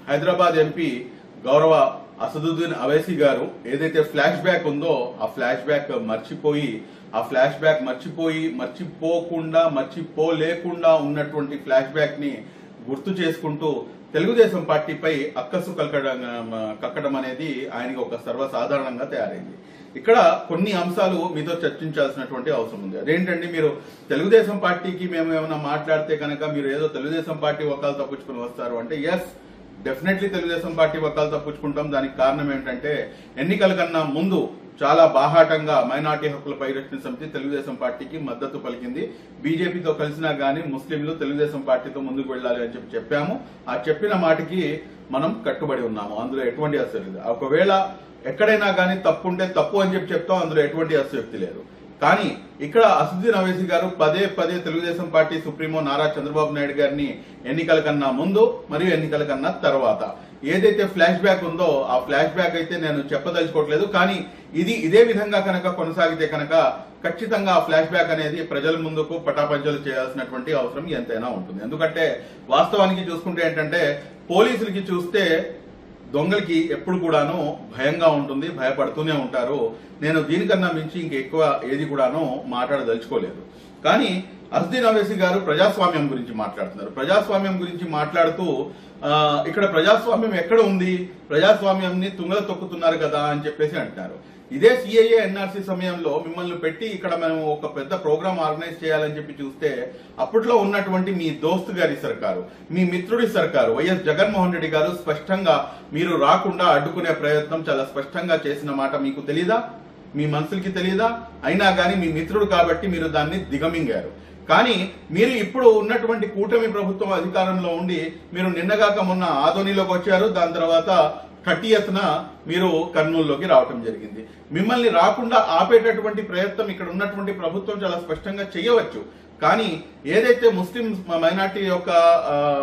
Hyderabad MP గౌరవ అసదుద్దీన్ అవైసీ గారు ఏదైతే ఫ్లాష్ బ్యాక్ ఉందో ఆ ఫ్లాష్ బ్యాక్ మర్చిపోలేకుండా ఉన్నటువంటి ఫ్లాష్ బ్యాక్ ని గుర్తు చేసుకుంటూ తెలుగుదేశం పార్టీపై అక్కసు కక్కడం అనేది ఆయనకి ఒక సర్వసాధారణంగా తయారైంది. ఇక్కడ కొన్ని అంశాలు మీతో చర్చించాల్సినటువంటి అవసరం ఉంది. అదేంటండి, మీరు తెలుగుదేశం పార్టీకి మేము ఏమైనా మాట్లాడితే కనుక మీరు ఏదో తెలుగుదేశం పార్టీ వకాలు తప్పించుకుని వస్తారు అంటే, ఎస్ డెఫినెట్లీ తెలుగుదేశం పార్టీ వకాలు తప్పించుకుంటాం. దానికి కారణం ఏంటంటే, ఎన్నికల కన్నా ముందు చాలా బాహాటంగా మైనార్టీ హక్కుల పరిరక్షణ సమితి తెలుగుదేశం పార్టీకి మద్దతు పలికింది. బీజేపీతో కలిసినా గానీ ముస్లింలు తెలుగుదేశం పార్టీతో ముందుకు వెళ్లాలి అని చెప్పాము. ఆ చెప్పిన మాటకి మనం కట్టుబడి ఉన్నాము. అందులో ఎటువంటి అసలు లేదు. ఒకవేళ ఎక్కడైనా కానీ తప్పు ఉంటే తప్పు అని చెప్తాం. అందులో ఎటువంటి అసక్తి లేదు. కానీ ఇక్కడ అసదుద్దీన్ అవైసీ గారు పదే తెలుగుదేశం పార్టీ సుప్రీమో నారా చంద్రబాబు నాయుడు గారిని ఎన్నికల కన్నా ముందు మరియు ఎన్నికల కన్నా తర్వాత ఏదైతే ఫ్లాష్ బ్యాక్ ఉందో ఆ ఫ్లాష్ బ్యాక్ అయితే నేను చెప్పదలుచుకోవట్లేదు. కానీ ఇదే విధంగా కనుక కొనసాగితే కనుక ఖచ్చితంగా ఆ ఫ్లాష్ బ్యాక్ అనేది ప్రజల ముందుకు పటాపంచలు చేయాల్సినటువంటి అవసరం ఎంతైనా ఉంటుంది. ఎందుకంటే వాస్తవానికి చూసుకుంటే ఏంటంటే, పోలీసులకి చూస్తే దొంగలకి ఎప్పుడు కూడాను భయంగా ఉంటుంది, భయపడుతూనే ఉంటారు. నేను దీనికన్నా మించి ఇంకెక్కువ ఏది కూడాను మాట్లాడదలుచుకోలేదు. కానీ అసదుద్దీన్ అవైసీ గారు ప్రజాస్వామ్యం గురించి మాట్లాడుతున్నారు. ప్రజాస్వామ్యం గురించి మాట్లాడుతూ ఇక్కడ ప్రజాస్వామ్యం ఎక్కడ ఉంది, ప్రజాస్వామ్యాన్ని తుంగల తొక్కుతున్నారు కదా అని చెప్పేసి అంటున్నారు. ఇదే సిఐఏ ఎన్ఆర్సీ సమయంలో మిమ్మల్ని పెట్టి ఇక్కడ మనం ఒక పెద్ద ప్రోగ్రామ్ ఆర్గనైజ్ చేయాలని చెప్పి చూస్తే అప్పట్లో ఉన్నటువంటి మీ దోస్తు గారి సర్కారు, మీ మిత్రుడి సర్కారు వైఎస్ జగన్మోహన్ రెడ్డి గారు స్పష్టంగా మీరు రాకుండా అడ్డుకునే ప్రయత్నం చాలా స్పష్టంగా చేసిన మాట మీకు తెలీదా? మీ మనసులకి తెలీదా? అయినా కానీ మీ మిత్రుడు కాబట్టి మీరు దాన్ని దిగమింగారు. కానీ మీరు ఇప్పుడు ఉన్నటువంటి కూటమి ప్రభుత్వం అధికారంలో ఉండి మీరు నిన్నగాక మొన్న ఆదోనిలోకి వచ్చారు. దాని తర్వాత కట్టియత్న మీరు కర్నూలులోకి రావటం జరిగింది. మిమ్మల్ని రాకుండా ఆపేటటువంటి ప్రయత్నం ఇక్కడ ఉన్నటువంటి ప్రభుత్వం చాలా స్పష్టంగా చేయవచ్చు. కానీ ఏదైతే ముస్లిం మైనార్టీ యొక్క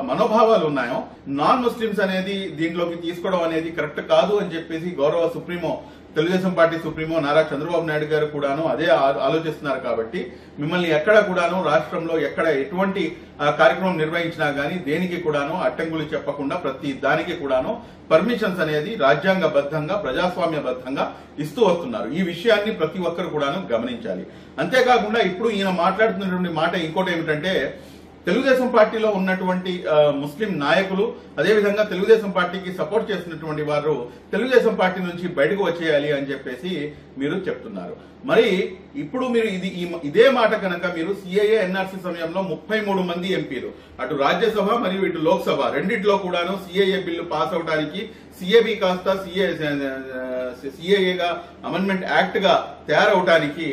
మనోభావాలు ఉన్నాయో, నాన్ ముస్లిమ్స్ అనేది దీంట్లోకి తీసుకోవడం అనేది కరెక్ట్ కాదు అని చెప్పేసి గౌరవ supremo Telugu Desam party supremo Nara Chandrababu Naidu గారు కూడాను అదే ఆలోచిస్తున్నారు. కాబట్టి మిమ్మల్ని ఎక్కడ కూడాను రాష్ట్రంలో ఎక్కడ ఎటువంటి కార్యక్రమం నిర్వహించినా గానీ దేనికి కూడాను అడ్డంకులు చెప్పకుండా ప్రతి దానికి కూడాను పర్మిషన్స్ అనేది రాజ్యాంగబద్ధంగా ప్రజాస్వామ్యబద్ధంగా ఇస్తూ వస్తున్నారు. ఈ విషయాన్ని ప్రతి ఒక్కరు కూడాను గమనించాలి. అంతేకాకుండా ఇప్పుడు ఈయన మాట్లాడుతున్నటువంటి మాట ఇంకోటి ఏమిటంటే, తెలుగుదేశం పార్టీలో ఉన్నటువంటి ముస్లిం నాయకులు అదేవిధంగా తెలుగుదేశం పార్టీకి సపోర్ట్ చేస్తున్నటువంటి వారు తెలుగుదేశం పార్టీ నుంచి బయటకు వచ్చేయాలి అని చెప్పేసి మీరు చెప్తున్నారు. మరి ఇప్పుడు మీరు ఇదే మాట కనుక మీరు సిఐఏ ఎన్ఆర్సీ సమయంలో 33 మంది ఎంపీలు అటు రాజ్యసభ మరియు ఇటు లోక్సభ రెండిట్లో కూడాను సిఐఏ బిల్లు పాస్ అవడానికి సిఏబి కాస్త సిఏఏగా అమెండ్మెంట్ యాక్ట్ గా తయారవడానికి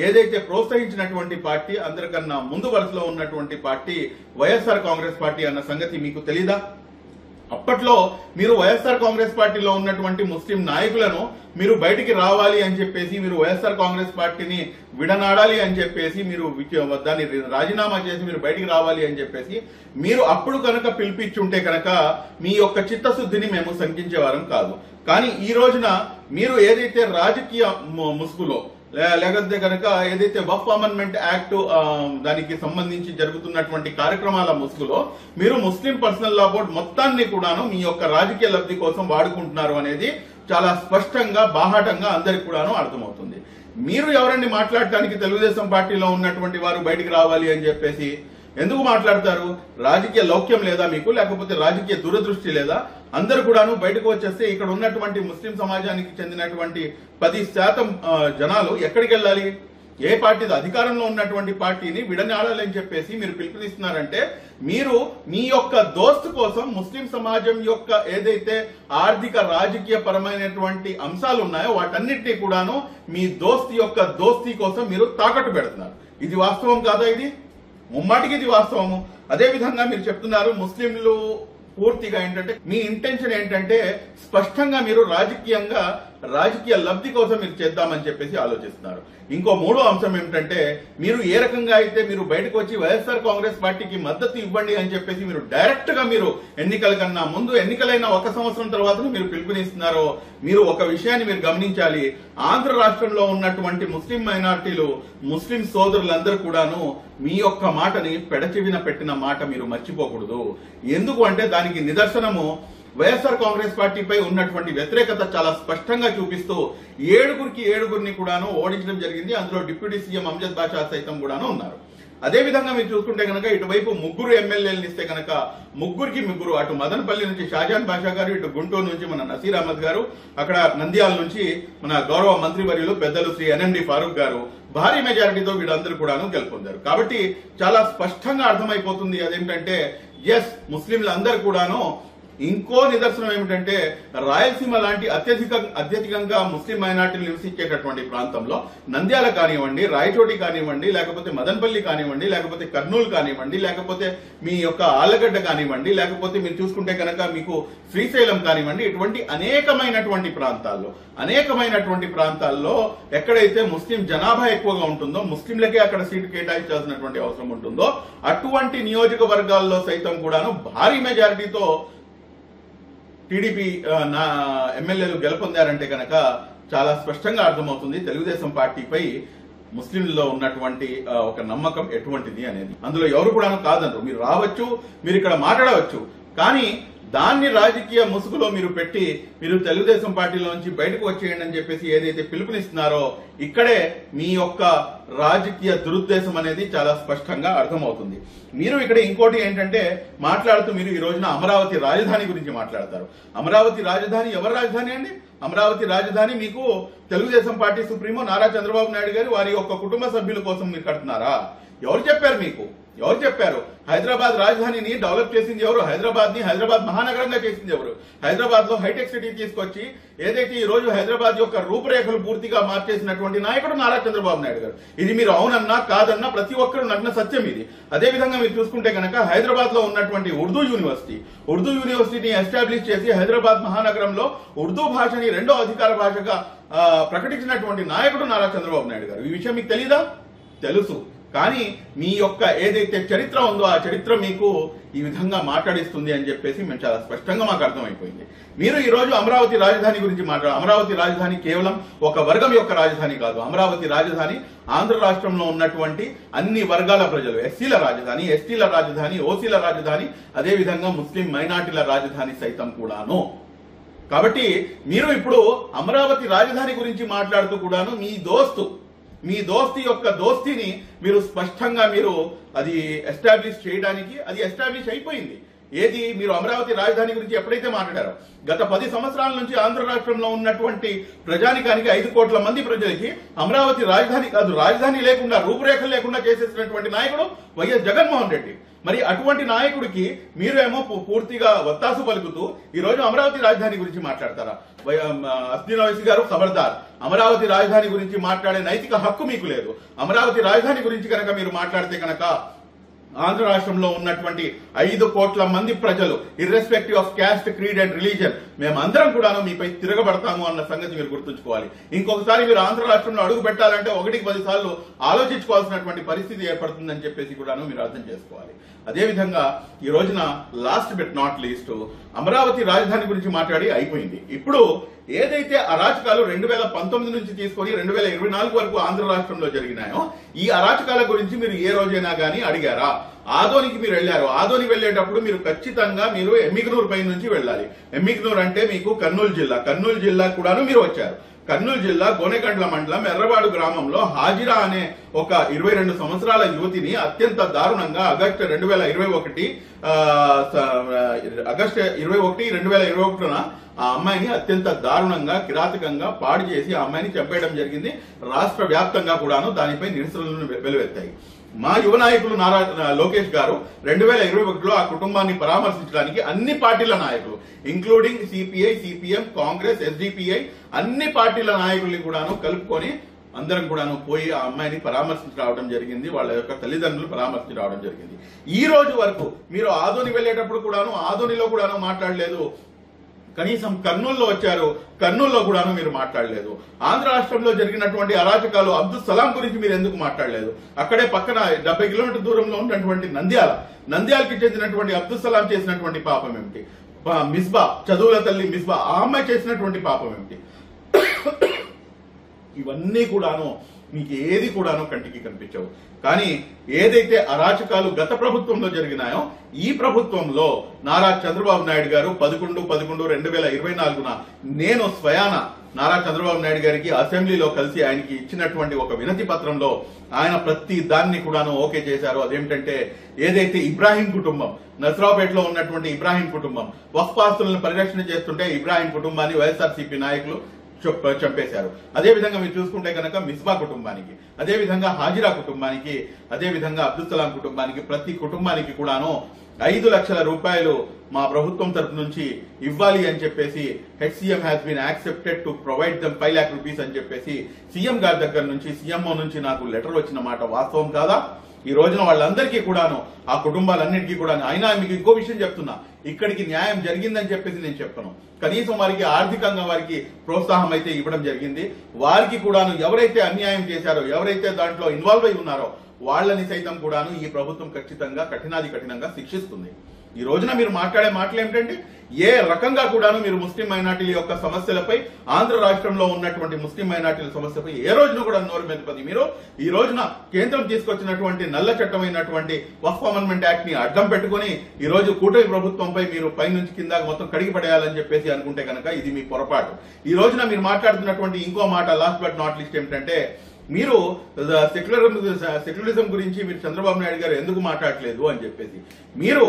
ఏదైతే ప్రోత్సహించినటువంటి పార్టీ అందరికన్నా ముందు వరుసలో ఉన్నటువంటి పార్టీ వైఎస్ఆర్ కాంగ్రెస్ పార్టీ అన్న సంగతి మీకు తెలీదా? అప్పట్లో మీరు వైఎస్ఆర్ కాంగ్రెస్ పార్టీలో ఉన్నటువంటి ముస్లిం నాయకులను మీరు బయటికి రావాలి అని చెప్పేసి, మీరు వైఎస్ఆర్ కాంగ్రెస్ పార్టీని విడనాడాలి అని చెప్పేసి, మీరు దాన్ని రాజీనామా చేసి మీరు బయటికి రావాలి అని చెప్పేసి మీరు అప్పుడు కనుక పిలిపించుంటే కనుక మీ యొక్క చిత్తశుద్ధిని మేము శంకించేవారం కాదు. కానీ ఈ రోజున మీరు ఏదైతే రాజకీయ ముసుగులో లేకపోతే కనుక ఏదైతే వక్ఫ్ అమెండ్మెంట్ యాక్ట్ దానికి సంబంధించి జరుగుతున్నటువంటి కార్యక్రమాల ముసుగులో మీరు ముస్లిం పర్సనల్ లా బోర్డు మొత్తాన్ని కూడాను మీ యొక్క రాజకీయ లబ్ధి కోసం వాడుకుంటున్నారు అనేది చాలా స్పష్టంగా బాహాటంగా అందరికి కూడాను అర్థమవుతుంది. మీరు ఎవరండి మాట్లాడటానికి తెలుగుదేశం పార్టీలో ఉన్నటువంటి వారు బయటికి రావాలి అని చెప్పేసి ఎందుకు మాట్లాడతారు? రాజకీయ లౌక్యం లేదా మీకు, లేకపోతే రాజకీయ దురదృష్టి లేదా? అందరు కూడాను బయటకు వచ్చేస్తే ఇక్కడ ఉన్నటువంటి ముస్లిం సమాజానికి చెందినటువంటి 10% జనాలు ఎక్కడికి వెళ్ళాలి? ఏ పార్టీ అధికారంలో ఉన్నటువంటి పార్టీని విడనాడాలని చెప్పేసి మీరు పిలుపునిస్తున్నారంటే మీరు మీ యొక్క దోస్తు కోసం ముస్లిం సమాజం యొక్క ఏదైతే ఆర్థిక రాజకీయ పరమైనటువంటి అంశాలు ఉన్నాయో వాటన్నిటినీ కూడాను మీ దోస్తీ కోసం మీరు తాకట్టు పెడుతున్నారు. ఇది వాస్తవం కాదా? ఇది ముమ్మాటికి ఇది వాస్తవము. అదే విధంగా మీరు చెప్తున్నారు ముస్లింలు పూర్తిగా ఏంటంటే మీ ఇంటెన్షన్ ఏంటంటే స్పష్టంగా మీరు రాజకీయ లబ్ధి కోసం మీరు చేద్దామని చెప్పేసి ఆలోచిస్తున్నారు. ఇంకో మూడో అంశం ఏమిటంటే, మీరు ఏ రకంగా అయితే మీరు బయటకు వచ్చి వైఎస్ఆర్ కాంగ్రెస్ పార్టీకి మద్దతు ఇవ్వండి అని చెప్పేసి మీరు డైరెక్ట్ గా మీరు ఎన్నికల కన్నా ముందు ఎన్నికలైన 1 సంవత్సరం తర్వాత మీరు పిలుపునిస్తున్నారో మీరు ఒక విషయాన్ని మీరు గమనించాలి. ఆంధ్ర రాష్ట్రంలో ఉన్నటువంటి ముస్లిం మైనార్టీలు ముస్లిం సోదరులందరూ కూడాను మీ యొక్క మాటని పెడచెవిన పెట్టిన మాట మీరు మర్చిపోకూడదు. ఎందుకు అంటే దానికి నిదర్శనము వైఎస్ఆర్ కాంగ్రెస్ పార్టీపై ఉన్నటువంటి వ్యతిరేకత చాలా స్పష్టంగా చూపిస్తూ ఏడుగురిని కూడాను ఓడించడం జరిగింది. అందులో డిప్యూటీ సీఎం అంజద్ బాషా సైతం కూడాను ఉన్నారు. అదే విధంగా మీరు చూసుకుంటే కనుక ఇటువైపు 3 ఎమ్మెల్యేలను ఇస్తే కనుక 3 అటు మదనపల్లి నుంచి షాజాన్ బాషా గారు, ఇటు గుంటూరు నుంచి మన నసీర్ అహ్మద్ గారు, అక్కడ నంద్యాల నుంచి మన గౌరవ మంత్రివర్యులు పెద్దలు శ్రీ ఎన్ఎండి ఫారూక్ గారు భారీ మెజారిటీతో వీళ్ళందరూ కూడాను గెలుపొందారు. కాబట్టి చాలా స్పష్టంగా అర్థమైపోతుంది అదేంటంటే ఎస్ ముస్లింలందరూ కూడాను. ఇంకో నిదర్శనం ఏమిటంటే రాయలసీమ లాంటి అత్యధికంగా ముస్లిం మైనార్టీలు నివసించేటటువంటి ప్రాంతంలో నంద్యాల కానివ్వండి, రాయచోటి కానివ్వండి, లేకపోతే మదనపల్లి కానివ్వండి, లేకపోతే కర్నూలు కానివ్వండి, లేకపోతే మీ యొక్క ఆళ్లగడ్డ కానివ్వండి, లేకపోతే మీరు చూసుకుంటే కనుక మీకు శ్రీశైలం కానివ్వండి, ఇటువంటి అనేకమైనటువంటి ప్రాంతాల్లో ఎక్కడైతే ముస్లిం జనాభా ఎక్కువగా ఉంటుందో, ముస్లింలకే అక్కడ సీటు కేటాయించాల్సినటువంటి అవసరం ఉంటుందో అటువంటి నియోజకవర్గాల్లో సైతం కూడాను భారీ మెజారిటీతో టీడీపీ ఎమ్మెల్యేలు గెలుపొందారంటే కనుక చాలా స్పష్టంగా అర్థమవుతుంది తెలుగుదేశం పార్టీపై ముస్లింలలో ఉన్నటువంటి ఒక నమ్మకం ఎటువంటిది అనేది. అందులో ఎవరు కూడా కాదనరు. మీరు రావచ్చు, మీరు ఇక్కడ మాట్లాడవచ్చు, కానీ దాన్ని రాజకీయ ముసుగులో మీరు పెట్టి మీరు తెలుగుదేశం పార్టీలోంచి బయటకు వచ్చేయండి అని చెప్పేసి ఏదైతే పిలుపునిస్తున్నారో ఇక్కడే మీ యొక్క రాజకీయ దురుద్దేశం అనేది చాలా స్పష్టంగా అర్థమవుతుంది. మీరు ఇక్కడ ఇంకోటి ఏంటంటే మాట్లాడుతూ మీరు ఈ రోజున అమరావతి రాజధాని గురించి మాట్లాడతారు. అమరావతి రాజధాని ఎవరి రాజధాని అండి? అమరావతి రాజధాని మీకు తెలుగుదేశం పార్టీ సుప్రీమో నారా చంద్రబాబు నాయుడు గారు వారి యొక్క కుటుంబ సభ్యుల కోసం మీరు కడుతున్నారా? ఎవరు చెప్పారు మీకు? ఎవరు చెప్పారు? హైదరాబాద్ రాజధానిని డెవలప్ చేసింది ఎవరు? హైదరాబాద్ మహానగరంగా చేసింది ఎవరు? హైదరాబాద్ లో హైటెక్ సిటీ తీసుకొచ్చి ఏదైతే ఈ రోజు హైదరాబాద్ యొక్క రూపురేఖలు పూర్తిగా మార్చేసినటువంటి నాయకుడు నారా చంద్రబాబు నాయుడు గారు. ఇది మీరు అవునన్నా కాదన్నా ప్రతి ఒక్కరు నగ్న సత్యం ఇది. అదేవిధంగా మీరు చూసుకుంటే కనుక హైదరాబాద్ లో ఉన్నటువంటి ఉర్దూ యూనివర్సిటీని ఎస్టాబ్లిష్ చేసి హైదరాబాద్ మహానగరంలో ఉర్దూ భాషని 2వ అధికార భాషగా ప్రకటించినటువంటి నాయకుడు నారా చంద్రబాబు నాయుడు గారు. ఈ విషయం మీకు తెలీదా? తెలుసు. కానీ మీ యొక్క ఏదైతే చరిత్ర ఉందో ఆ చరిత్ర మీకు ఈ విధంగా మాట్లాడిస్తుంది అని చెప్పేసి మేము చాలా స్పష్టంగా మాకు అర్థమైపోయింది. మీరు ఈ రోజు అమరావతి రాజధాని గురించి అమరావతి రాజధాని కేవలం ఒక వర్గం యొక్క రాజధాని కాదు. అమరావతి రాజధాని ఆంధ్ర రాష్ట్రంలో ఉన్నటువంటి అన్ని వర్గాల ప్రజలు, ఎస్సీల రాజధాని, ఎస్టీల రాజధాని, ఓసీల రాజధాని, అదేవిధంగా ముస్లిం మైనార్టీల రాజధాని సైతం కూడాను. కాబట్టి మీరు ఇప్పుడు అమరావతి రాజధాని గురించి మాట్లాడుతూ కూడాను మీ దోస్తీ యొక్క దోస్తీని మీరు స్పష్టంగా మీరు అది ఎస్టాబ్లిష్ చేయడానికి అది ఎస్టాబ్లిష్ అయిపోయింది. ఏది మీరు అమరావతి రాజధాని గురించి ఎప్పుడైతే మాట్లాడారో గత 10 సంవత్సరాల నుంచి ఆంధ్ర రాష్ట్రంలో ఉన్నటువంటి ప్రజానికానికి 5 కోట్ల మంది ప్రజలకి అమరావతి రాజధాని కాదు, రాజధాని లేకుండా రూపురేఖలు లేకుండా చేసేసినటువంటి నాయకుడు వైఎస్ జగన్మోహన్ రెడ్డి. మరి అటువంటి నాయకుడికి మీరేమో పూర్తిగా వత్తాసు పలుకుతూ ఈ రోజు అమరావతి రాజధాని గురించి మాట్లాడతారా? అస్దీన్ ఓవైసీ గారు ఖబర్దార్, అమరావతి రాజధాని గురించి మాట్లాడే నైతిక హక్కు మీకు లేదు. అమరావతి రాజధాని గురించి కనుక మీరు మాట్లాడితే కనుక ఆంధ్ర రాష్ట్రంలో ఉన్నటువంటి 5 కోట్ల మంది ప్రజలు irrespective of caste, creed and religion మేమందరం కూడాను మీపై తిరగబడతాము అన్న సంగతి మీరు గుర్తుంచుకోవాలి. ఇంకొకసారి మీరు ఆంధ్ర రాష్ట్రంలో అడుగు పెట్టాలంటే 1కి 10 సార్లు ఆలోచించుకోవాల్సినటువంటి పరిస్థితి ఏర్పడుతుందని చెప్పేసి కూడాను మీరు అర్థం చేసుకోవాలి. అదేవిధంగా ఈ రోజున last but not least Amaravati రాజధాని గురించి మాట్లాడి అయిపోయింది. ఇప్పుడు ఏదైతే అరాచకాలు 2019 నుంచి తీసుకొని 2024 వరకు ఆంధ్ర రాష్ట్రంలో జరిగినాయో ఈ అరాచకాల గురించి మీరు ఏ రోజైనా గానీ అడిగారా? ఆదోనికి మీరు వెళ్లారు. ఆదోని వెళ్లేటప్పుడు మీరు ఖచ్చితంగా మీరు ఎమ్మిగనూరు పై నుంచి వెళ్ళాలి. ఎమ్మిగనూరు అంటే మీకు కర్నూలు జిల్లా కూడాను మీరు వచ్చారు. కర్నూలు జిల్లా గోనెగండ్ల మండలం ఎర్రవాడు గ్రామంలో హాజిరా అనే ఒక 22 సంవత్సరాల యువతిని అత్యంత దారుణంగా ఆగస్టు 2021 ఆ అమ్మాయిని అత్యంత దారుణంగా కిరాతకంగా పాడు చేసి ఆ అమ్మాయిని చంపేయడం జరిగింది. రాష్ట్ర వ్యాప్తంగా కూడాను దానిపై నిరసనలను వెలువెత్తాయి. మా యువ నాయకులు నారా లోకేష్ గారు 2021లో ఆ కుటుంబాన్ని పరామర్శించడానికి అన్ని పార్టీల నాయకులు including CPI, CPM, Congress, SDPI అన్ని పార్టీల నాయకుల్ని కూడాను కలుపుకొని అందరం కూడాను పోయి ఆ అమ్మాయిని పరామర్శించి రావడం జరిగింది. వాళ్ళ యొక్క తల్లిదండ్రులు పరామర్శించి రావడం జరిగింది. ఈ రోజు వరకు మీరు ఆదోని వెళ్లేటప్పుడు కూడాను ఆదోనిలో కూడాను మాట్లాడలేదు. కనీసం కర్నూలులో వచ్చారు, కర్నూలులో కూడాను మీరు మాట్లాడలేదు. ఆంధ్ర రాష్ట్రంలో జరిగినటువంటి అరాచకాలు అబ్దుల్ సలాం గురించి మీరు ఎందుకు మాట్లాడలేదు? అక్కడే పక్కన 70 కిలోమీటర్ దూరంలో ఉన్నటువంటి నంద్యాలకి చెందినటువంటి అబ్దుల్ సలాం చేసినటువంటి పాపం ఏమిటి? మిస్బా, చదువుల తల్లి మిస్బా, ఆ అమ్మాయి చేసినటువంటి పాపం ఏమిటి? ఇవన్నీ కూడాను మీకు ఏది కూడాను కంటికి కనిపించవు. కానీ ఏదైతే అరాచకాలు గత ప్రభుత్వంలో జరిగినాయో ఈ ప్రభుత్వంలో నారా చంద్రబాబు నాయుడు గారు 11/11/2024 నేను స్వయాన నారా చంద్రబాబు నాయుడు గారికి అసెంబ్లీలో కలిసి ఆయనకి ఇచ్చినటువంటి ఒక వినతి పత్రంలో ఆయన ప్రతి దాన్ని కూడాను ఓకే చేశారు. అదేమిటంటే ఏదైతే ఇబ్రాహీం కుటుంబం, నసరావుపేటలో ఉన్నటువంటి ఇబ్రాహీం కుటుంబం వక్ఫ్ ఆస్తులను పరిరక్షణ చేస్తుంటే ఇబ్రాహీం కుటుంబాన్ని వైఎస్ఆర్సీపీ నాయకులు చంపేశారు. అదే విధంగా మీరు చూసుకుంటే కనుక మిస్బా కుటుంబానికి, అదే విధంగా హాజిరా కుటుంబానికి, అదే విధంగా అబ్దుల్ సలాం కుటుంబానికి, ప్రతి కుటుంబానికి కూడాను 5 లక్షల రూపాయలు మా ప్రభుత్వం తరపు నుంచి ఇవ్వాలి అని చెప్పేసి HCM has been accepted to provide them 5 lakh rupees అని చెప్పేసి సీఎం గారి దగ్గర నుంచి, సీఎంఓ నుంచి నాకు లెటర్ వచ్చిన మాట వాస్తవం కాదా? ఈ రోజున వాళ్ళందరికీ కూడాను, ఆ కుటుంబాలన్నిటికీ కూడా, అయినా మీకు ఇంకో విషయం చెప్తున్నా, ఇక్కడికి న్యాయం జరిగిందని చెప్పేసి నేను చెప్పను. కనీసం వారికి ఆర్థికంగా వారికి ప్రోత్సాహం అయితే ఇవ్వడం జరిగింది. వారికి కూడాను ఎవరైతే అన్యాయం చేశారో, ఎవరైతే దాంట్లో ఇన్వాల్వ్ అయి ఉన్నారో వాళ్ళని సైతం కూడాను ఈ ప్రభుత్వం ఖచ్చితంగా కఠినంగా శిక్షిస్తుంది. ఈ రోజున మీరు మాట్లాడే మాటలు ఏమిటంటే ఏ రకంగా కూడాను మీరు ముస్లిం మైనార్టీల యొక్క సమస్యలపై, ఆంధ్ర రాష్ట్రంలో ఉన్నటువంటి ముస్లిం మైనార్టీల సమస్యపై ఏ రోజున కూడా నోరు మెదపది. మీరు ఈ రోజున కేంద్రం తీసుకొచ్చినటువంటి నల్ల చట్టమైనటువంటి వక్ఫ్ అమెండ్మెంట్ యాక్ట్ ని అడ్డం పెట్టుకుని ఈ రోజు కూటమి ప్రభుత్వంపై మీరు పైనుంచి కింద మొత్తం కడిగి పడేయాలని చెప్పేసి అనుకుంటే కనుక ఇది మీ పొరపాటు. ఈ రోజున మీరు మాట్లాడుతున్నటువంటి ఇంకో మాట, లాస్ట్ బట్ నాట్ లీస్ట్, ఏమిటంటే మీరు సెక్యులరిజం గురించి మీరు చంద్రబాబు నాయుడు గారు ఎందుకు మాట్లాడలేదు అని చెప్పేసి. మీరు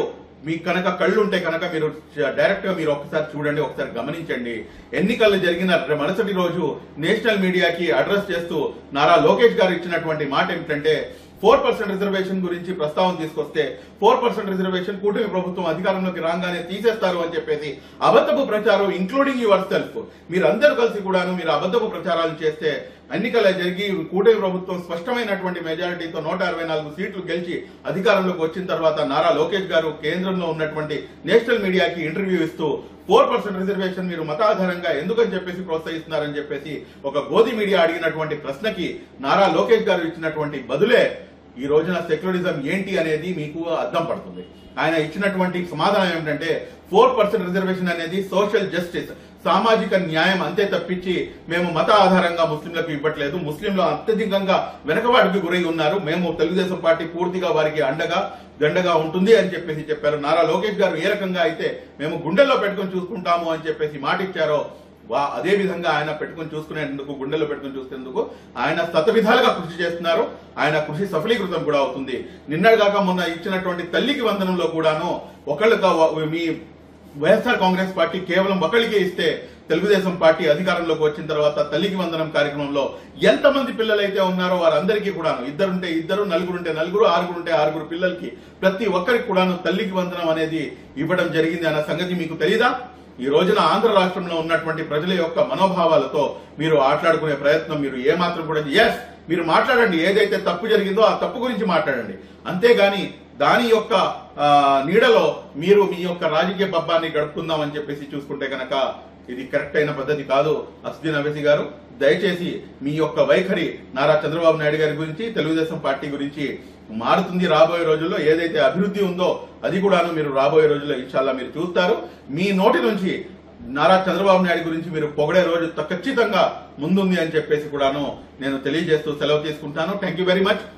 మీకు కనుక కళ్ళు ఉంటే కనుక మీరు డైరెక్ట్ గా మీరు ఒకసారి చూడండి, ఒకసారి గమనించండి. ఎన్నికలు జరిగిన మరుసటి రోజు నేషనల్ మీడియాకి అడ్రస్ చేస్తూ నారా లోకేష్ గారు ఇచ్చినటువంటి మాట ఏమిటంటే 4% రిజర్వేషన్ గురించి ప్రస్తావన తీసుకొస్తే 4% రిజర్వేషన్ కూటమి ప్రభుత్వం అధికారంలోకి రాగానే తీసేస్తారు అని చెప్పేసి అబద్ధపు ప్రచారం, ఇంక్లూడింగ్ యువర్ సెల్ఫ్, మీరందరూ కలిసి కూడాను మీరు అబద్ధపు ప్రచారాలు చేస్తే ఎన్నికలు జరిగి కూటమి ప్రభుత్వం స్పష్టమైనటువంటి మెజారిటీతో 164 సీట్లు గెలిచి అధికారంలోకి వచ్చిన తర్వాత నారా లోకేష్ గారు కేంద్రంలో ఉన్నటువంటి నేషనల్ మీడియాకి ఇంటర్వ్యూ ఇస్తూ 4% రిజర్వేషన్ మీరు మత ఆధారంగా ఎందుకని చెప్పేసి ప్రోత్సహిస్తున్నారని చెప్పేసి ఒక గోధి మీడియా అడిగినటువంటి ప్రశ్నకి నారా లోకేష్ గారు ఇచ్చినటువంటి బదులే ఈ రోజున సెక్యులరిజం ఏంటి అనేది మీకు అర్థం పడుతుంది. ఆయన ఇచ్చినటువంటి సమాధానం ఏమిటంటే 4% రిజర్వేషన్ అనేది సోషల్ జస్టిస్, సామాజిక న్యాయం అంతే తప్పించి మేము మత ఆధారంగా ముస్లింలకు ఇవ్వట్లేదు. ముస్లింలు అత్యధికంగా వెనకబాటుకు గురై ఉన్నారు. మేము తెలుగుదేశం పార్టీ పూర్తిగా వారికి దండగా ఉంటుంది అని చెప్పేసి చెప్పారు. నారా లోకేష్ గారు ఏ రకంగా అయితే మేము గుండెల్లో పెట్టుకుని చూసుకుంటాము అని చెప్పేసి మాట ఇచ్చారో అదే విధంగా ఆయన పెట్టుకుని చూసుకునేందుకు, గుండెల్లో పెట్టుకుని చూసుకునేందుకు ఆయన శతవిధాలుగా కృషి చేస్తున్నారు. ఆయన కృషి సఫలీకృతం కూడా అవుతుంది. నిన్నగాక మొన్న ఇచ్చినటువంటి తల్లికి వందనంలో కూడాను మీ వైఎస్ఆర్ కాంగ్రెస్ పార్టీ కేవలం ఒకళ్ళకే ఇస్తే తెలుగుదేశం పార్టీ అధికారంలోకి వచ్చిన తర్వాత తల్లికి వందనం కార్యక్రమంలో ఎంతమంది పిల్లలైతే ఉన్నారో వారందరికీ కూడాను, ఇద్దరుంటే ఇద్దరు, నలుగురుంటే నలుగురు, ఆరుగురుంటే ఆరుగురు పిల్లలకి ప్రతి ఒక్కరికి కూడాను తల్లికి వందనం అనేది ఇవ్వడం జరిగింది అన్న సంగతి మీకు తెలీదా? ఈ రోజున ఆంధ్ర రాష్ట్రంలో ఉన్నటువంటి ప్రజల యొక్క మనోభావాలతో మీరు ఆటలాడుకునే ప్రయత్నం మీరు ఏమాత్రం కూడా, మీరు మాట్లాడండి, ఏదైతే తప్పు జరిగిందో ఆ తప్పు గురించి మాట్లాడండి. అంతేగాని దాని యొక్క నీడలో మీరు మీ యొక్క రాజకీయ పబ్బాన్ని గడుపుకుందాం అని చెప్పేసి చూసుకుంటే కనుక ఇది కరెక్ట్ అయిన పద్ధతి కాదు. అసదుద్దీన్ ఓవైసీ గారు, దయచేసి మీ యొక్క వైఖరి నారా చంద్రబాబు నాయుడు గారి గురించి, తెలుగుదేశం పార్టీ గురించి మారుతుంది. రాబోయే రోజుల్లో ఏదైతే అభివృద్ధి ఉందో అది కూడాను మీరు రాబోయే రోజుల్లో ఇన్షాల్లా మీరు చూస్తారు. మీ నోటి నుంచి నారా చంద్రబాబు నాయుడు గురించి మీరు పొగడే రోజు ఖచ్చితంగా ముందుంది అని చెప్పేసి కూడాను నేను తెలియజేస్తూ సెలవు తీసుకుంటాను. Thank you very much.